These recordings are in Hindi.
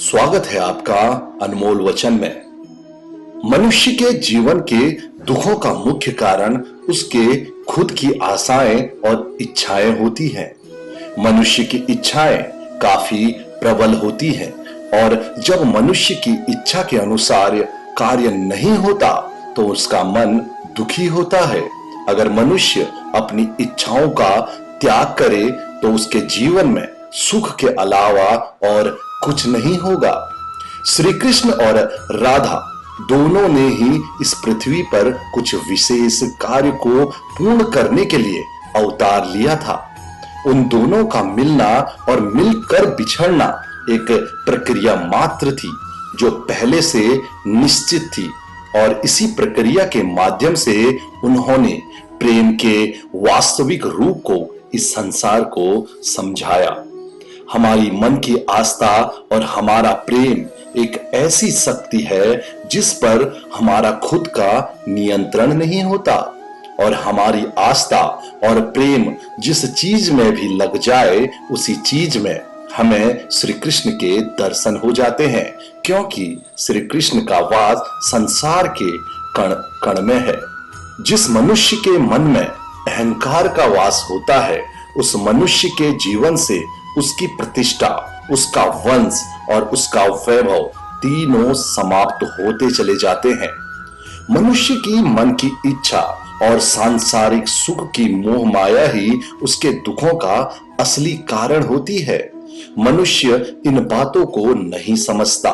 स्वागत है आपका अनमोल वचन में। मनुष्य के जीवन के दुखों का मुख्य कारण उसके खुद की आशाएं और इच्छाएं होती हैं। मनुष्य की इच्छाएं काफी प्रबल होती हैं और जब मनुष्य की इच्छा के अनुसार कार्य नहीं होता तो उसका मन दुखी होता है। अगर मनुष्य अपनी इच्छाओं का त्याग करे तो उसके जीवन में सुख के अलावा और कुछ नहीं होगा। श्री कृष्ण और राधा दोनों ने ही इस पृथ्वी पर कुछ विशेष कार्य को पूर्ण करने के लिए अवतार लिया था। उन दोनों का मिलना और मिलकर बिछड़ना एक प्रक्रिया मात्र थी जो पहले से निश्चित थी और इसी प्रक्रिया के माध्यम से उन्होंने प्रेम के वास्तविक रूप को इस संसार को समझाया। हमारी मन की आस्था और हमारा प्रेम एक ऐसी शक्ति है जिस पर हमारा खुद का नियंत्रण नहीं होता और हमारी आस्था और प्रेम जिस चीज में भी लग जाए उसी चीज में हमें श्री कृष्ण के दर्शन हो जाते हैं, क्योंकि श्री कृष्ण का वास संसार के कण कण में है। जिस मनुष्य के मन में अहंकार का वास होता है उस मनुष्य के जीवन से उसकी प्रतिष्ठा, उसका वंश और उसका वैभव तीनों समाप्त होते चले जाते हैं। मनुष्य की मन की इच्छा और सांसारिक सुख की मोह माया ही उसके दुखों का असली कारण होती है। मनुष्य इन बातों को नहीं समझता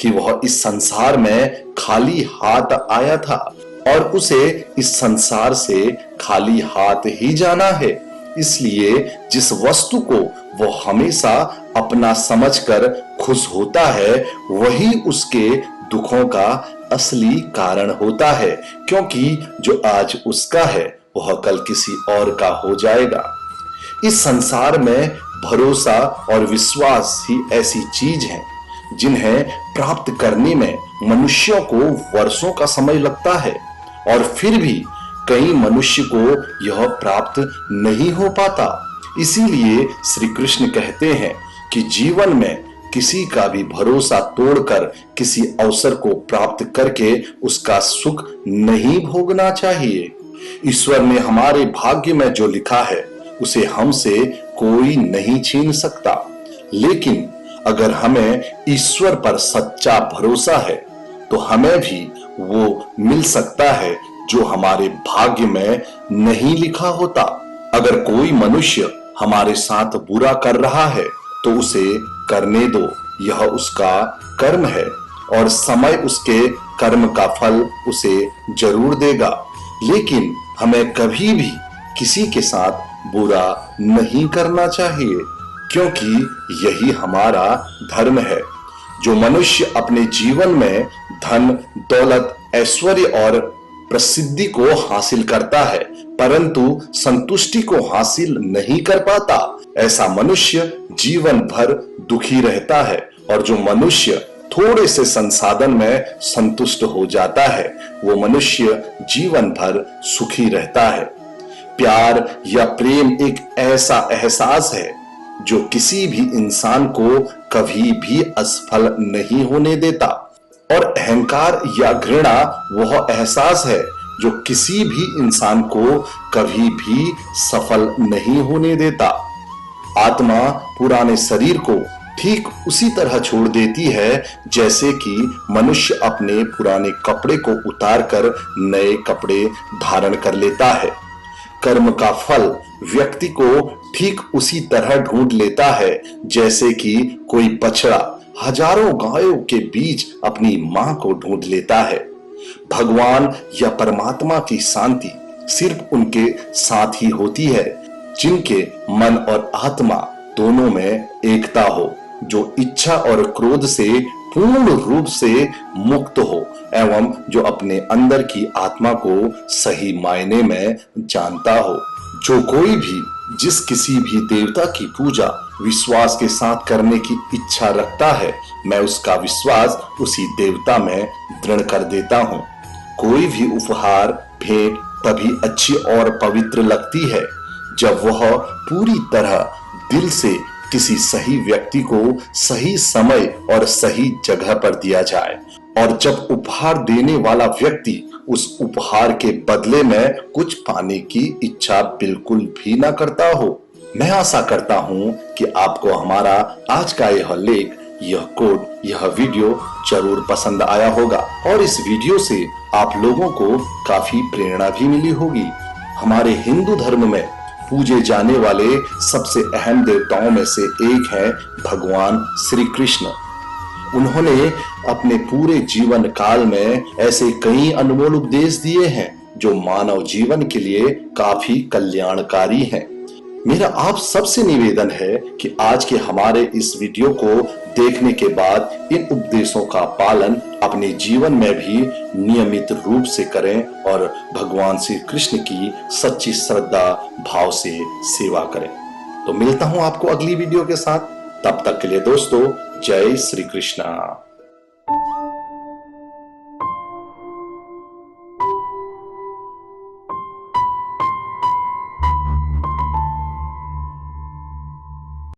कि वह इस संसार में खाली हाथ आया था और उसे इस संसार से खाली हाथ ही जाना है। इसलिए जिस वस्तु को वो हमेशा अपना समझकर खुश होता है वही उसके दुखों का असली कारण होता है, क्योंकि जो आज उसका है वह कल किसी और का हो जाएगा। इस संसार में भरोसा और विश्वास ही ऐसी चीज है जिन्हें प्राप्त करने में मनुष्यों को वर्षों का समय लगता है और फिर भी कई मनुष्य को यह प्राप्त नहीं हो पाता। इसीलिए श्री कृष्ण कहते हैं कि जीवन में किसी का भी भरोसा तोड़कर किसी अवसर को प्राप्त करके उसका सुख नहीं भोगना चाहिए। ईश्वर ने हमारे भाग्य में जो लिखा है उसे हमसे कोई नहीं छीन सकता, लेकिन अगर हमें ईश्वर पर सच्चा भरोसा है तो हमें भी वो मिल सकता है जो हमारे भाग्य में नहीं लिखा होता। अगर कोई मनुष्य हमारे साथ बुरा कर रहा है तो उसे करने दो, यह उसका कर्म है और समय उसके कर्म का फल उसे जरूर देगा। लेकिन हमें कभी भी किसी के साथ बुरा नहीं करना चाहिए, क्योंकि यही हमारा धर्म है। जो मनुष्य अपने जीवन में धन, दौलत, ऐश्वर्य और प्रसिद्धि को हासिल करता है परंतु संतुष्टि को हासिल नहीं कर पाता, ऐसा मनुष्य जीवन भर दुखी रहता है। और जो मनुष्य थोड़े से संसाधन में संतुष्ट हो जाता है वो मनुष्य जीवन भर सुखी रहता है। प्यार या प्रेम एक ऐसा एहसास है जो किसी भी इंसान को कभी भी असफल नहीं होने देता और अहंकार या घृणा वह एहसास है जो किसी भी इंसान को कभी भी सफल नहीं होने देता। आत्मा पुराने शरीर को ठीक उसी तरह छोड़ देती है जैसे कि मनुष्य अपने पुराने कपड़े को उतारकर नए कपड़े धारण कर लेता है। कर्म का फल व्यक्ति को ठीक उसी तरह ढूंढ लेता है जैसे कि कोई बछड़ा हजारों गायों के बीच अपनी मां को ढूंढ लेता है। भगवान या परमात्मा की शांति सिर्फ उनके साथ ही होती है जिनके मन और आत्मा दोनों में एकता हो, जो इच्छा और क्रोध से पूर्ण रूप से मुक्त हो एवं जो अपने अंदर की आत्मा को सही मायने में जानता हो। जो कोई भी जिस किसी भी देवता की पूजा विश्वास के साथ करने की इच्छा रखता है मैं उसका विश्वास उसी देवता में दृढ़ कर देता हूँ। कोई भी उपहार भेंट तभी अच्छी और पवित्र लगती है जब वह पूरी तरह दिल से किसी सही व्यक्ति को सही समय और सही जगह पर दिया जाए, और जब उपहार देने वाला व्यक्ति उस उपहार के बदले में कुछ पाने की इच्छा बिल्कुल भी ना करता हो। मैं आशा करता हूं कि आपको हमारा आज का यह लेख, यह कोट, यह वीडियो जरूर पसंद आया होगा और इस वीडियो से आप लोगों को काफी प्रेरणा भी मिली होगी। हमारे हिंदू धर्म में पूजे जाने वाले सबसे अहम देवताओं में से एक है भगवान श्री कृष्ण। उन्होंने अपने पूरे जीवन काल में ऐसे कई अनमोल उपदेश दिए हैं जो मानव जीवन के लिए काफी कल्याणकारी हैं। मेरा आप सबसे निवेदन है कि आज के हमारे इस वीडियो को देखने के बाद इन उपदेशों का पालन अपने जीवन में भी नियमित रूप से करें और भगवान श्री कृष्ण की सच्ची श्रद्धा भाव से सेवा करें। तो मिलता हूं आपको अगली वीडियो के साथ। तब तक के लिए दोस्तों, जय श्री कृष्णा।